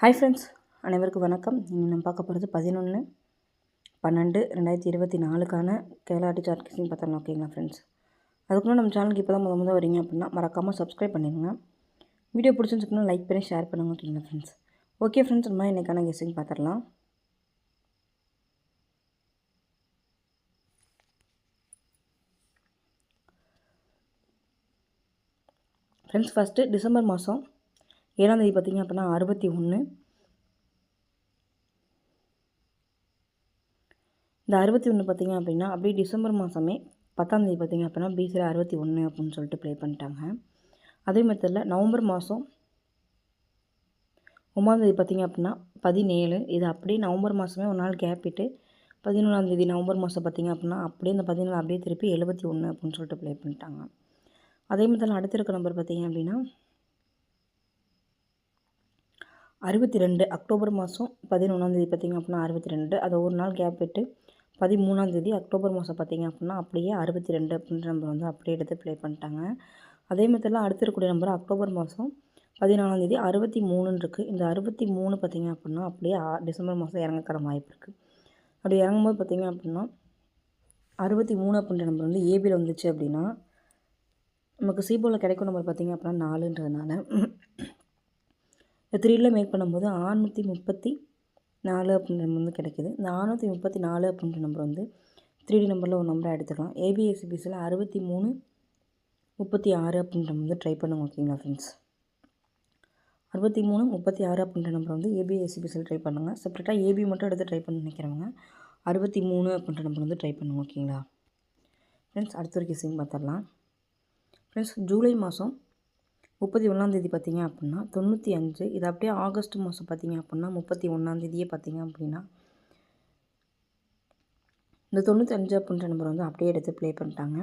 Hi friends, அனைவருக்கும் வணக்கம். இன்றைக்கி நம்ம பார்க்க போகிறது 11/12/2024க்கான கேலாட்டி சார்ட் கிசிங் பார்த்துடலாம். ஓகேங்களா ஃப்ரெண்ட்ஸ்? அதுக்குள்ள நம்ம சேனலுக்கு இப்போ தான் முதல் வரீங்க அப்படின்னா மறக்காமல் சப்ஸ்கிரைப் பண்ணிடுங்க. வீடியோ பிடிச்சிருந்துச்சுன்னா லைக் பண்ணி ஷேர் பண்ணுங்கள். ஓகேங்களா ஃப்ரெண்ட்ஸ்? ஓகே ஃப்ரெண்ட்ஸ், நம்ம இன்றைக்கான கெஸ்ஸிங் பார்த்துடலாம். ஃப்ரெண்ட்ஸ், ஃபஸ்ட்டு டிசம்பர் மாதம் 7ஆம் தேதி பார்த்திங்க அப்படின்னா 61. இந்த 61 பார்த்திங்க அப்படின்னா அப்படியே டிசம்பர் மாதமே 10ஆம் தேதி பார்த்திங்க அப்படின்னா பிசியில் 61 அப்படின்னு சொல்லிட்டு ப்ளே பண்ணிட்டாங்க. அதே மெத்தடில் நவம்பர் மாதம் 9ஆம் தேதி பார்த்திங்க அப்படின்னா 17. இது அப்படியே நவம்பர் மாதமே ஒரு நாள் கேப் விட்டு 11ஆம் தேதி நவம்பர் மாதம் பார்த்திங்க அப்படின்னா அப்படியே இந்த 17 அப்படியே திருப்பி 71 அப்படின்னு சொல்லிட்டு ப்ளே பண்ணிட்டாங்க. அதே மெத்தடில் அடுத்த இருக்க நம்பர் பார்த்திங்க அப்படின்னா 62. அக்டோபர் மாதம் 11ஆம் தேதி பார்த்திங்க அப்படின்னா 62. அதை ஒரு நாள் கேப் விட்டு 13ஆம் தேதி அக்டோபர் மாதம் பார்த்திங்க அப்படின்னா அப்படியே 62 அப்படின்ற நம்பர் வந்து அப்படியே எடுத்து ப்ளே பண்ணிட்டாங்க. அதே மெத்தடில் அடுத்து இருக்கக்கூடிய நம்பர் அக்டோபர் மாதம் 14ஆம் தேதி 63 இருக்குது. இந்த 63 பார்த்திங்க அப்படின்னா அப்படியே டிசம்பர் மாதம் இறங்கக்கான வாய்ப்பு இருக்குது. அப்படி இறங்கும்போது பார்த்திங்க அப்படின்னா 63 அப்படின்ற நம்பர் வந்து ஏபியில் வந்துச்சு அப்படின்னா நமக்கு சிபோவில் கிடைக்கும் நம்பர் பார்த்திங்க அப்படின்னா 4ன்றதுனால இந்த 3ல் மேக் பண்ணும்போது 634 அப்படின்ற நம்பர் வந்து கிடைக்கிது. இந்த 634 அப்படின்ற நம்பர் வந்து 3D நம்பரில் ஒரு நம்பரை எடுத்துக்கலாம். ஏபிஎஸ்சிபிசியில் 63 36 அப்படின்ற வந்து ட்ரை பண்ணுங்க. ஓகேங்களா ஃப்ரெண்ட்ஸ்? 63 36 அப்படின்ற நம்பர் வந்து ஏபிஎஸ்சிபிசியில் ட்ரை பண்ணுங்கள். செப்பரேட்டாக ஏபி மட்டும் எடுத்து ட்ரை பண்ண நினைக்கிறவங்க 63 அப்படின்ற நம்பர் வந்து ட்ரை பண்ணுங்க. ஓகேங்களா ஃப்ரெண்ட்ஸ்? அடுத்த ஒரு கெஸ்ஸிங் பார்த்துடலாம். ஃப்ரெண்ட்ஸ், ஜூலை மாதம் 31ஆம் தேதி பார்த்திங்க அப்படின்னா 95. இது அப்படியே ஆகஸ்ட் மாதம் பார்த்திங்க அப்படின்னா 31ஆம் தேதியே பார்த்திங்க அப்படின்னா இந்த 95 அப்படின்ற நம்பர் வந்து அப்படியே எடுத்து ப்ளே பண்ணிட்டாங்க.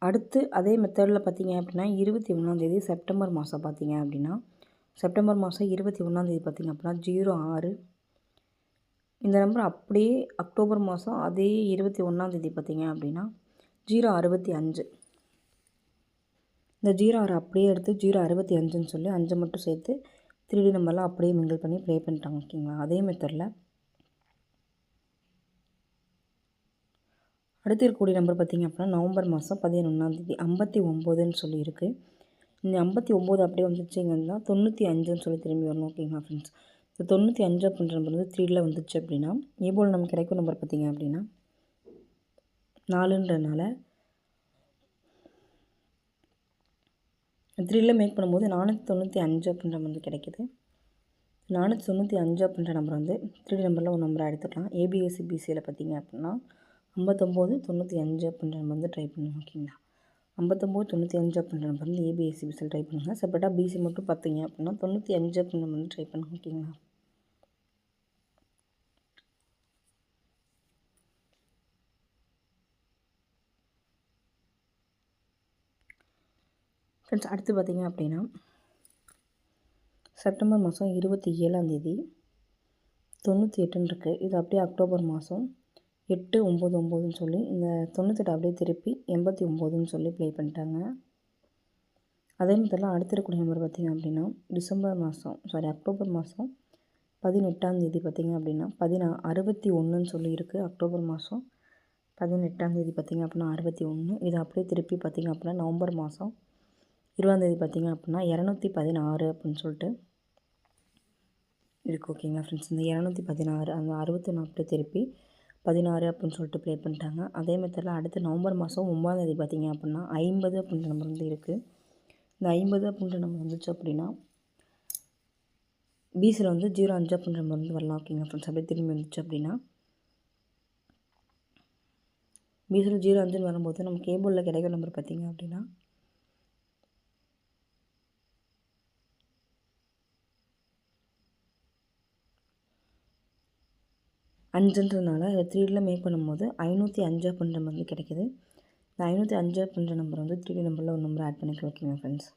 அடுத்து அதே மெத்தடில் பார்த்திங்க அப்படின்னா 21ஆம் தேதி செப்டம்பர் மாதம் பார்த்திங்க அப்படின்னா செப்டம்பர் மாதம் 21ஆம் தேதி பார்த்திங்க அப்படின்னா 06. இந்த நம்பர் அப்படியே அக்டோபர் மாதம் அதே 21ஆம் தேதி பார்த்திங்க அப்படின்னா 065. இந்த 06 அப்படியே எடுத்து 065ன்னு சொல்லி 5 மட்டும் சேர்த்து 3D நம்பர்லாம் அப்படியே மிங்கிள் பண்ணி ப்ளே பண்ணிட்டாங்க. ஓகேங்களா? அதே மெத்தடில் அடுத்து இருக்கக்கூடிய நம்பர் பார்த்திங்க அப்படின்னா நவம்பர் மாதம் 11ஆம் தேதி 59ன்னு சொல்லி இருக்குது. இந்த 59 அப்படியே வந்துச்சுங்கன்னா 95ன்னு சொல்லி திரும்பி வரணும். ஓகேங்களா ஃப்ரெண்ட்ஸ்? இந்த 95 அப்படின்ற நம்பர் வந்து 3ல் வந்துச்சு அப்படின்னா ஏபோல் நமக்கு கிடைக்கும் நம்பர் பார்த்திங்க அப்படின்னா 4ன்றனால 3ல் மேக் பண்ணும்போது 495 அப்படின்ற வந்து கிடைக்கிது. 495 அப்படின்ற நம்பர் வந்து 3D நம்பரில் ஒரு நம்பரை எடுத்துக்கலாம். ஏபிஎஸ்சிபிசியில் பார்த்திங்க அப்படின்னா 59 95 அப்படின்ற நம்பர் வந்து ட்ரை பண்ணுங்க. ஓகேங்களா? 59 95 அப்படின்ற நம்பர் வந்து ஏபிஎஸ்சிபிசியில் ட்ரை பண்ணுங்கள். செப்பரேட்டாக பிசி மட்டும் பார்த்திங்க அப்படின்னா 95 அப்படின்ற நம்பர் வந்து ட்ரை பண்ணுங்க. ஓகேங்களா? ஃப்ரெண்ட்ஸ், அடுத்து பார்த்திங்க அப்படின்னா செப்டம்பர் மாதம் 27ஆம் தேதி 98ன்னு இருக்குது. இது அப்படியே அக்டோபர் மாதம் 899ன்னு சொல்லி இந்த 98 அப்படியே திருப்பி 89ன்னு சொல்லி ப்ளே பண்ணிட்டாங்க. அதே மாதிரிலாம் அடுத்து இருக்கக்கூடிய நம்பர் பார்த்திங்க அப்படின்னா அக்டோபர் மாதம் 18ஆம் தேதி பார்த்திங்க அப்படின்னா 61ன்னு சொல்லி இருக்குது. அக்டோபர் மாதம் 18ஆம் தேதி பார்த்திங்க அப்படின்னா 61. இது அப்படியே திருப்பி பார்த்திங்க அப்படின்னா நவம்பர் மாதம் 20ஆம் தேதி பார்த்திங்க அப்படின்னா 216 அப்படின்னு சொல்லிட்டு இருக்குது. ஓகேங்களா ஃப்ரெண்ட்ஸ்? இந்த 216 அந்த 61 அப்படியே திருப்பி 16 அப்படின்னு சொல்லிட்டு ப்ளே பண்ணிட்டாங்க. அதே மெத்தடில் அடுத்து நவம்பர் மாதம் 9ஆம் தேதி பார்த்திங்க அப்படின்னா 50 அப்படின்ற நம்பர் வந்து இருக்குது. இந்த 50 அப்படின்ற நம்பர் வந்துச்சு அப்படின்னா பிசியில் வந்து 05 அப்படின்ற நம்பர் வந்து வரலாம். ஓகேங்களா ஃப்ரெண்ட்ஸ்? அப்படியே திரும்பி வந்துச்சு அப்படின்னா பிசியில் 05ன்னு வரும்போது நம்ம கேபிளில் கிடைக்கிற நம்பர் பார்த்திங்க அப்படின்னா 5ன்றதுனால 3ல் மேக் பண்ணும்போது 505 அப்படின்ற நம்பர் வந்து கிடைக்கிது. இந்த 505 அப்படின்ற நம்பர் வந்து 3D நம்பரில் ஒரு நம்பர் ஆட் பண்ணிக்கலாம். ஓகேங்க ஃப்ரெண்ட்ஸ்?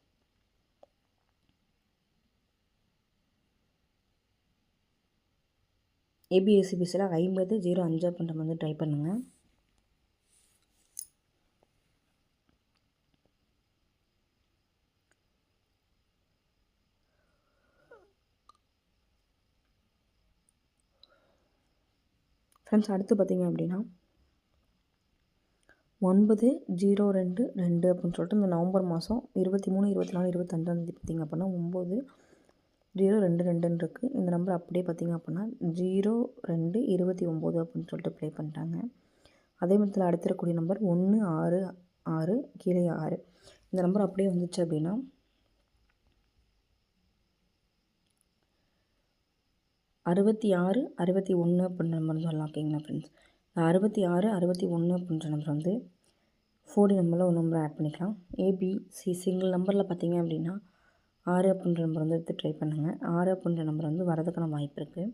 ஏபிஎஸ்சிபிசியில் 5005 அப்படின்ற வந்து ட்ரை பண்ணுங்கள். ஃப்ரெண்ட்ஸ் அடுத்து பார்த்திங்க அப்படின்னா 9/02/2 அப்படின்னு சொல்லிட்டு இந்த நவம்பர் மாதம் 23, 24, 25 பார்த்திங்க அப்படின்னா 9/02/22 இருக்குது. இந்த நம்பர் அப்படியே பார்த்திங்க அப்படின்னா 02/29 அப்படின்னு சொல்லிட்டு ப்ளே பண்ணிட்டாங்க. அதே மாதிரி அடுத்து இருக்கக்கூடிய நம்பர் 166 கீழே 6. இந்த நம்பர் அப்படியே வந்துச்சு அப்படின்னா 66, 61 அப்படின்ற நம்பர் வந்து வரலாம். ஓகேங்களா ஃப்ரெண்ட்ஸ், 66, 61 அப்படின்ற நம்பர் வந்து 4D நம்பரில் ஒரு நம்பர் ஆட் பண்ணிக்கலாம். ஏபிசி சிங்கிள் நம்பரில் பார்த்திங்க அப்படின்னா 6 அப்படின்ற நம்பர் வந்து எடுத்து ட்ரை பண்ணுங்கள். 6 அப்படின்ற நம்பர் வந்து வரதுக்கான வாய்ப்பு இருக்குது.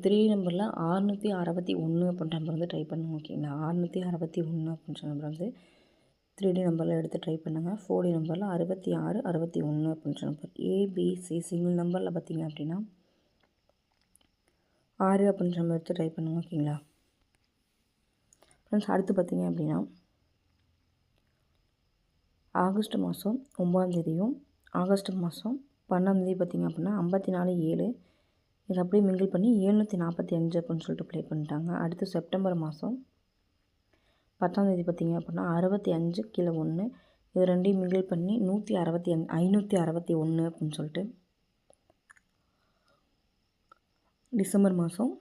3D நம்பரில் 661 அப்படின்ற நம்பர் வந்து ட்ரை பண்ணுங்கள். ஓகேங்களா, 661 அப்படின்ற நம்பர் வந்து 3D நம்பரில் எடுத்து ட்ரை பண்ணுங்கள். 4D நம்பரில் 66, 61 அப்படின்ற நம்பர். ஏபிசி சிங்கிள் நம்பரில் பார்த்திங்க அப்படின்னா 6 அப்படின்ற நம்பர் எடுத்து ட்ரை பண்ணுங்கள். ஓகேங்களா ஃப்ரெண்ட்ஸ், அடுத்து பார்த்திங்க அப்படின்னா ஆகஸ்ட் மாதம் 9ஆம் ஆகஸ்ட் மாதம் 12ஆம் பார்த்திங்க அப்படின்னா 54/7 இதை அப்படியே மிங்கிள் பண்ணி 745 அப்படின்னு சொல்லிட்டு ப்ளே பண்ணிட்டாங்க. அடுத்து செப்டம்பர் மாதம் 10ஆம் பார்த்திங்க அப்படின்னா 65 கீழே 1 இது ரெண்டையும் மிங்கிள் பண்ணி 561 அப்படின்னு சொல்லிட்டு டிசம்பர் மாதம்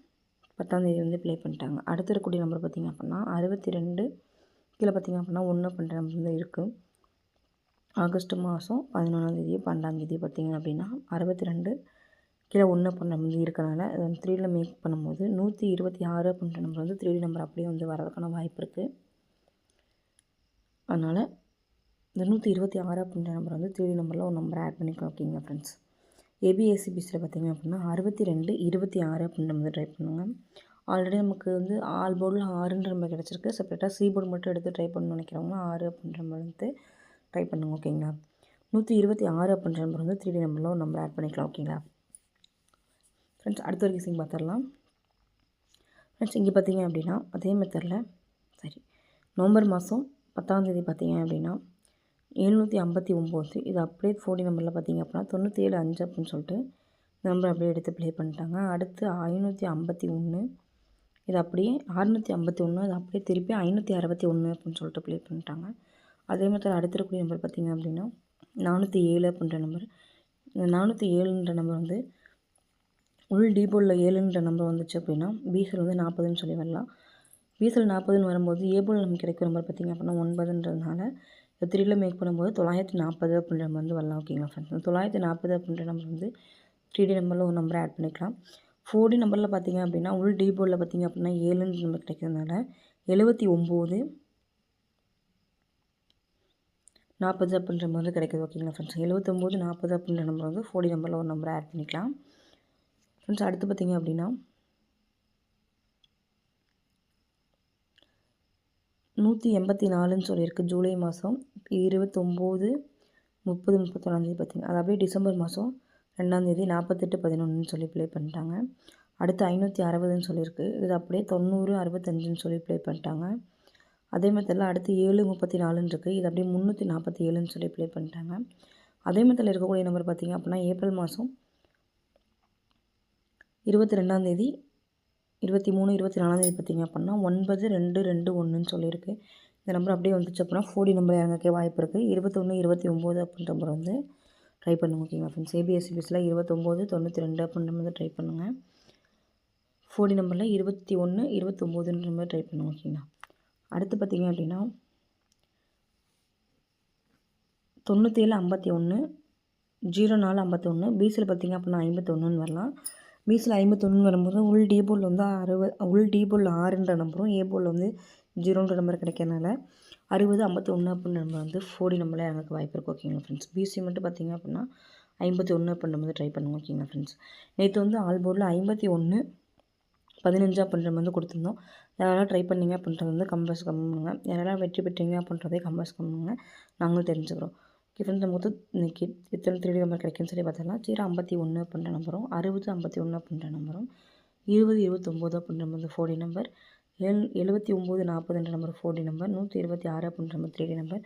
10ஆம் வந்து ப்ளே பண்ணிட்டாங்க. அடுத்து இருக்கக்கூடிய நம்பர் பார்த்திங்க அப்படின்னா 62 கீழே பார்த்திங்க அப்படின்னா 1 அப்படின்ற நம்பர் வந்து இருக்குது. ஆகஸ்ட் மாதம் 11ஆம் 12ஆம் பார்த்திங்க அப்படின்னா 62 கீழே 1 அப்படின்ற நம்பர் இருக்கிறனால அதை 3ல் மேக் பண்ணும்போது 126 அப்படின்ற நம்பர் வந்து 3D நம்பர் அப்படியே வந்து வரதுக்கான வாய்ப்பு இருக்குது. அதனால் இந்த 126 அப்படின்ற நம்பர் வந்து 3D நம்பரில் ஒரு நம்பரை ஆட் பண்ணிக்கலாம். ஓகேங்களா ஃப்ரெண்ட்ஸ், ஏபிஎஸ்சிபிஸில் பார்த்திங்க அப்படின்னா 62, 26 அப்படின்ற நம்பர் ட்ரை பண்ணுங்கள். ஆல்ரெடி நமக்கு வந்து ஆல் போர்டில் 6ன்ற நம்பர் கிடச்சிருக்கு. செப்பரேட்டாக சி போர்டு மட்டும் எடுத்து ட்ரை பண்ணணும்னு நினைக்கிறவங்க 6 அப்படின்ற நம்பர் வந்து ட்ரை பண்ணுங்க. ஓகேங்களா, 126 அப்படின்ற நம்பர் வந்து 3D நம்பரில் ஒரு நம்பர் ஆட் பண்ணிக்கலாம். ஓகேங்களா ஃப்ரெண்ட்ஸ், அடுத்த ஒரு கேசிங் பார்த்துடலாம். ஃப்ரெண்ட்ஸ், இங்கே பார்த்திங்க அப்படின்னா அதே மெத்தடில் நவம்பர் மாதம் 10ஆம் பார்த்திங்க அப்படின்னா 759 இது அப்படியே 4D நம்பரில் பார்த்திங்க அப்படின்னா 97/5 அப்படின்னு சொல்லிட்டு நம்பர் அப்படியே எடுத்து ப்ளே பண்ணிட்டாங்க. அடுத்து 551 இது அப்படியே 651 இது அப்படியே திருப்பி 561 அப்படின்னு சொல்லிட்டு ப்ளே பண்ணிட்டாங்க. அதே மாதிரி அடுத்த இருக்கக்கூடிய நம்பர் பார்த்திங்க அப்படின்னா 407 அப்படின்ற நம்பர். இந்த 407ன்ற நம்பர் வந்து உள் டிபோர்டில் 7ன்ற நம்பர் வந்துச்சு அப்படின்னா பிசில் வந்து 40ன்னு சொல்லி வரலாம். பிசில் 40ன்னு வரும்போது ஏபோல் நமக்கு கிடைக்கிற நம்பர் பார்த்திங்க அப்படின்னா 9ன்றதுனால 3ல் மேக் பண்ணும்போது 940 அப்படின்ற நம்பர் வந்து வரலாம். ஓகேங்களா ஃப்ரெண்ட்ஸ், 940 அப்படின்ற நம்பர் வந்து 3D நம்பரில் ஒரு நம்பரை ஆட் பண்ணிக்கலாம். 4D நம்பரில் பார்த்திங்க அப்படின்னா உள் டிபோர்டில் பார்த்திங்க அப்படின்னா 7ன்ற நம்பர் கிடைக்கிறதுனால 79 40 அப்படின்ற நம்பர் வந்து கிடைக்குது. ஓகேங்களா ஃப்ரெண்ட்ஸ், 79 40 அப்படின்ற நம்பர் வந்து 4D நம்பரில் ஒரு நம்பரை ஆட் பண்ணிக்கலாம். ஃப்ரெண்ட்ஸ், அடுத்து பார்த்திங்க அப்படின்னா 184ன்னு சொல்லியிருக்கு. ஜூலை மாதம் 29, 30, 31 பார்த்திங்க. அது அப்படியே டிசம்பர் மாதம் 2ஆம் 48, 11ன்னு சொல்லி ப்ளே பண்ணிட்டாங்க. அடுத்து 560ன்னு சொல்லியிருக்கு. இது அப்படியே 90, 65ன்னு சொல்லி ப்ளே பண்ணிட்டாங்க. அதே மெத்தடில் அடுத்து 7, 34ன்னு இருக்குது. இது அப்படியே 347ன்னு சொல்லி ப்ளே பண்ணிட்டாங்க. அதே மெத்தடில் இருக்கக்கூடிய நம்பர் பார்த்திங்க அப்படின்னா ஏப்ரல் மாதம் 22ஆம் 23, 24ஆம் பார்த்திங்க அப்படின்னா 9221ன்னு சொல்லியிருக்கு. இந்த நம்பர் அப்படியே வந்துச்சு அப்படின்னா 4D நம்பர் இறங்கಕ್ಕೆ வாய்ப்பு இருக்குது. 21, 29 அப்படின்ற நம்பர் வந்து ட்ரை பண்ணுங்க. ஓகேங்களா ஃப்ரெண்ட்ஸ், ஏபிஎஸ்சிபிஸில் 29, 92 அப்படின்ற மாதிரி ட்ரை பண்ணுங்கள். 4D நம்பரில் 21, 29ன்ற மாதிரி ட்ரை பண்ணுங்க. ஓகேங்களா, அடுத்து பார்த்திங்க அப்படின்னா 9751, 0451 பிசியில் பார்த்திங்க அப்படின்னா 51ன்னு வரலாம். பிசியில் 51ன்னு வரும்போது உள் டிபோர்டில் வந்து 6ன்ற நம்பரும் ஏபோர்டில் வந்து 0ன்ற நம்பர் கிடைக்கிறதுனால 60, 51 அப்படின்ற நம்பர் வந்து 4D நம்பரில் எனக்கு வாய்ப்பு இருக்குது. ஓகேங்களா ஃப்ரெண்ட்ஸ், பிசி மட்டும் பார்த்திங்க அப்படின்னா 51 அப்படின்ற மாதிரி ட்ரை பண்ணுங்க. ஓகேங்களா ஃப்ரெண்ட்ஸ், நேற்று வந்து ஆல் போர்டில் 51, 15 அப்படின்ற வந்து கொடுத்துருந்தோம். யாரெல்லாம் ட்ரை பண்ணிங்க அப்படின்றது வந்து கமெண்ட்ஸ் பண்ணுங்க. யாரெல்லாம் வெற்றி பெற்றீங்க அப்படின்றதே கமெண்ட்ஸ் பண்ணுங்க, நாங்களும் தெரிஞ்சுக்கிறோம். ஓகே ஃப்ரெண்ட்ஸ், நம்ம மொத்தம் இன்றைக்கி எத்தனை 3D நம்பர் கிடைக்குன்னு சொல்லி பார்த்தலாம். 51 அப்படின்ற நம்பரும் 60, 51 அப்படின்ற நம்பரும் 20, 29 அப்படின்ற வந்து 4D number 79, 40ன்ற number 4D number 126 அப்படின்ற நம்பர் 3D நம்பர்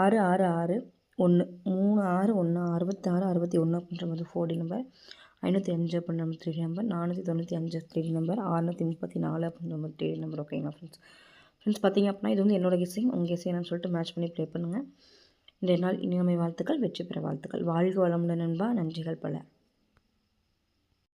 666 1 36 1 66 61 அப்படின்ற வந்து 4D நம்பர் 505 அப்படின்னு நம்ம 3D நம்பர், 495 3D நம்பர், 634 அப்படின்னு நம்ம 3D நம்பர். ஓகேங்களா ஃப்ரெண்ட்ஸ்? ஃப்ரெண்ட்ஸ் பார்த்தீங்க அப்படின்னா இது வந்து என்னோட கெஸ்ஸிங். உங்கள் கெஸ்ஸிங் என்னன்னு சொல்லிட்டு மேட்ச் பண்ணி ப்ளே பண்ணுங்கள். இன்றைய நாள் இனிமை வாழ்த்துக்கள், வெற்றி பெற வாழ்த்துக்கள். வாழ்க வளமுடன் நண்பா. நன்றிகள் பல.